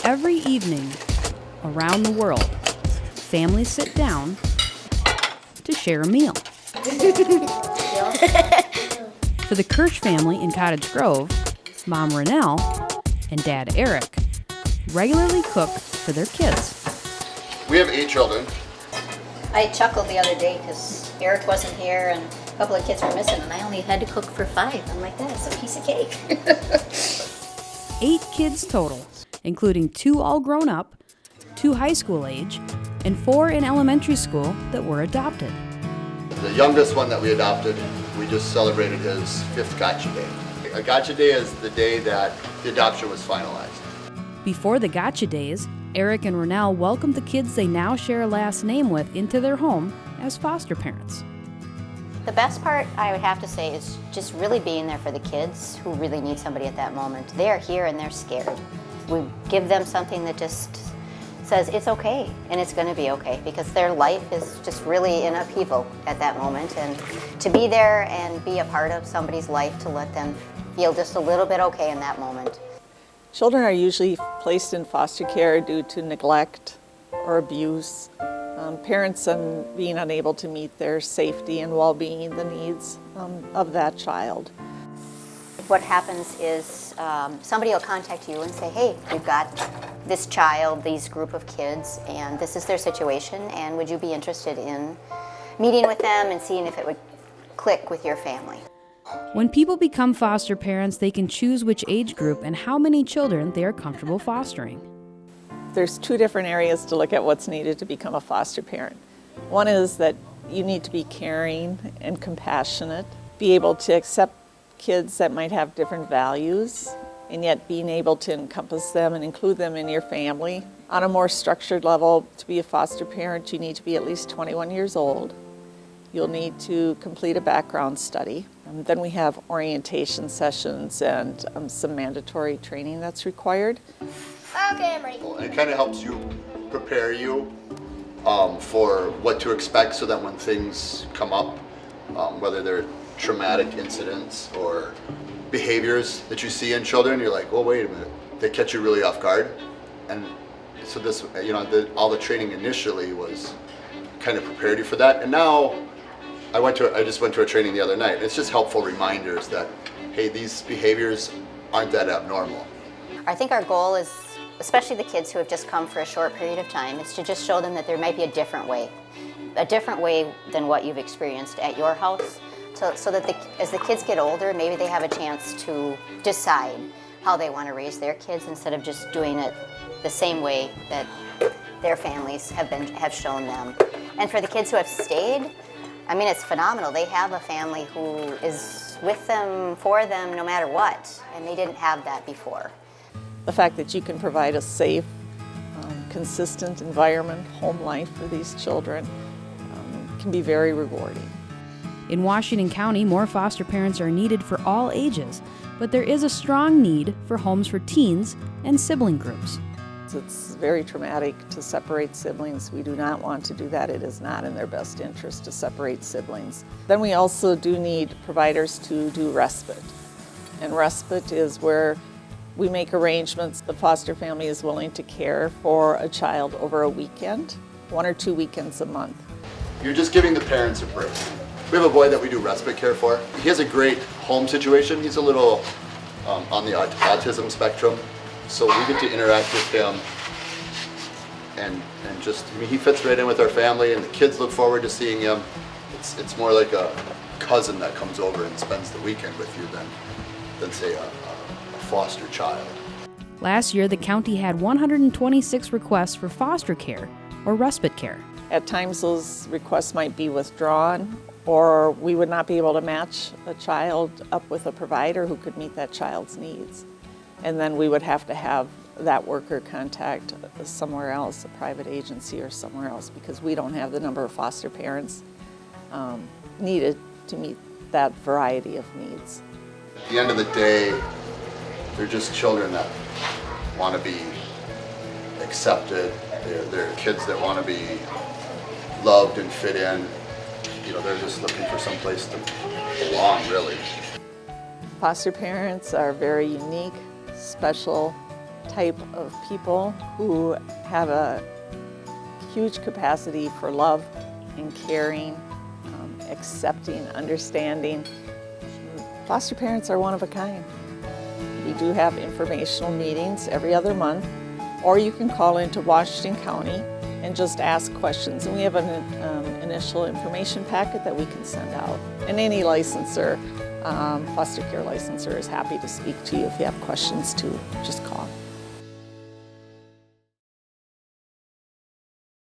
Every evening around the world, families sit down to share a meal. For the Kirsch family in Cottage Grove, Mom Renelle and Dad Eric regularly cook for their kids. We have 8 children. I chuckled the other day because Eric wasn't here and a couple of kids were missing, and I only had to cook for 5. I'm like, that's a piece of cake. 8 kids total, including 2 all grown up, 2 high school age, and 4 in elementary school that were adopted. The youngest one that we adopted, we just celebrated his 5th Gotcha Day. A Gotcha Day is the day that the adoption was finalized. Before the Gotcha Days, Eric and Renelle welcomed the kids they now share a last name with into their home as foster parents. The best part, I would have to say, is just really being there for the kids who really need somebody at that moment. They're here and they're scared. We give them something that just says it's okay and it's going to be okay, because their life is just really in upheaval at that moment, and to be there and be a part of somebody's life to let them feel just a little bit okay in that moment. Children are usually placed in foster care due to neglect or abuse, parents being unable to meet their safety and well-being, the needs of that child. What happens is somebody will contact you and say, hey, we've got this child, these group of kids, and this is their situation, and would you be interested in meeting with them and seeing if it would click with your family? When people become foster parents, they can choose which age group and how many children they are comfortable fostering. There's 2 different areas to look at what's needed to become a foster parent. One is that you need to be caring and compassionate, be able to accept kids that might have different values, and yet being able to encompass them and include them in your family. On a more structured level, to be a foster parent, you need to be at least 21 years old. You'll need to complete a background study. Then we have orientation sessions and some mandatory training that's required. Okay, I'm ready. It kind of helps you prepare you for what to expect, so that when things come up, whether they're traumatic incidents or behaviors that you see in children, you're like, well, wait a minute, they catch you really off guard. And so this, all the training initially was kind of prepared you for that. And now I just went to a training the other night. It's just helpful reminders that, hey, these behaviors aren't that abnormal. I think our goal is, especially the kids who have just come for a short period of time, is to just show them that there might be a different way than what you've experienced at your house, so that as the kids get older, maybe they have a chance to decide how they want to raise their kids instead of just doing it the same way that their families have shown them. And for the kids who have stayed, I mean, it's phenomenal. They have a family who is with them, for them, no matter what, and they didn't have that before. The fact that you can provide a safe, consistent environment, home life for these children can be very rewarding. In Washington County, more foster parents are needed for all ages, but there is a strong need for homes for teens and sibling groups. It's very traumatic to separate siblings. We do not want to do that. It is not in their best interest to separate siblings. Then we also do need providers to do respite. And respite is where we make arrangements. The foster family is willing to care for a child over a weekend, 1 or 2 weekends a month. You're just giving the parents a break. We have a boy that we do respite care for. He has a great home situation. He's a little on the autism spectrum, so we get to interact with him, and he fits right in with our family, and the kids look forward to seeing him. It's more like a cousin that comes over and spends the weekend with you than say a foster child. Last year, the county had 126 requests for foster care or respite care. At times those requests might be withdrawn, or we would not be able to match a child up with a provider who could meet that child's needs. And then we would have to have that worker contact somewhere else, a private agency or somewhere else, because we don't have the number of foster parents needed to meet that variety of needs. At the end of the day, they're just children that want to be accepted. They're kids that want to be loved and fit in. They're just looking for some place to belong, really. Foster parents are very unique, special type of people who have a huge capacity for love and caring, accepting, understanding. Foster parents are one of a kind. We do have informational meetings every other month, or you can call into Washington County and just ask questions. And we have an initial information packet that we can send out. And any licensor, foster care licensor, is happy to speak to you if you have questions too. Just call.